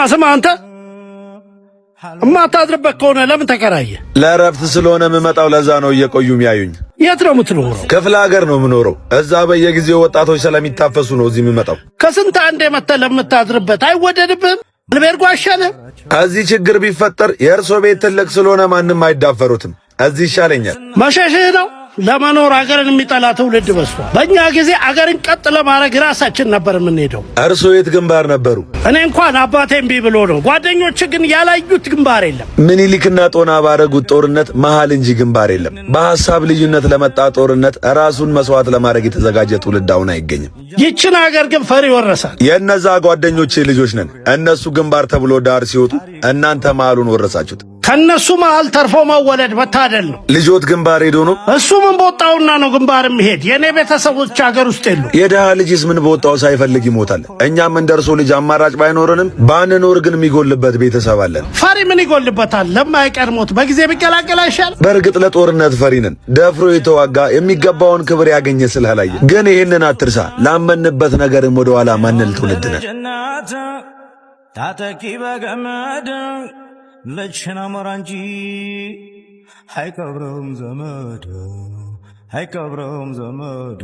ስማ አንተ እማታድርበት ከሆነ ለምን ተከራየ? ለረፍት ስለሆነ የምመጣው ለዛ ነው እየቆዩ የሚያዩኝ። የት ነው የምትኖረው? ክፍለ ሀገር ነው የምኖረው። እዛ በየጊዜው ወጣቶች ስለሚታፈሱ ነው እዚህ የምመጣው። ከስንት አንዴ መተህ ለምታድርበት አይወደድብህም? አልቤርጎ አይሻልም? እዚህ ችግር ቢፈጠር የእርሶ ቤት ትልቅ ስለሆነ ማንም አይዳፈሩትም። እዚህ ይሻለኛል። መሸሽህ ነው። ለመኖር አገርን የሚጠላ ትውልድ በዝቷል። በእኛ ጊዜ አገርን ቀጥ ለማድረግ ራሳችን ነበር የምንሄደው። እርሶ የት ግንባር ነበሩ? እኔ እንኳን አባቴ እምቢ ብሎ ነው። ጓደኞች ግን ያላዩት ግንባር የለም። ምኒልክና ጦና ባረጉት ጦርነት መሃል እንጂ ግንባር የለም። በሐሳብ ልዩነት ለመጣ ጦርነት ራሱን መስዋዕት ለማድረግ የተዘጋጀ ትውልድ አሁን አይገኝም። ይችን አገር ግን ፈሪ ወረሳል። የእነዛ ጓደኞቼ ልጆች ነን። እነሱ ግንባር ተብሎ ዳር ሲወጡ እናንተ መሃሉን ወረሳችሁት። ከነሱ መሃል ተርፎ መወለድ መታደል ነው። ልጆት ግንባር ሄዶ ነው? እሱ ምን በወጣውና ነው ግንባር የሚሄድ? የኔ ቤተሰቦች አገር ውስጥ የሉ። የደሃ ልጅስ ምን በወጣው ሳይፈልግ ይሞታል። እኛም እንደርሶ ልጅ አማራጭ ባይኖርንም ባንኖር ግን የሚጎልበት ቤተሰብ አለን። ፈሪ ምን ይጎልበታል? ለማይቀር ሞት በጊዜ ቢቀላቀል አይሻል? በእርግጥ ለጦርነት ፈሪ ነን። ደፍሮ የተዋጋ የሚገባውን ክብር ያገኘ ስላላየ። ግን ይህንን አትርሳ። ላመንበት ነገርም ወደ ኋላ ማንል ትውልድ ነን። ታጠቂ በገመድ ልጅሽን አሞራ እንጂ አይቀብረውም ዘመድ አይቀብረውም ዘመድ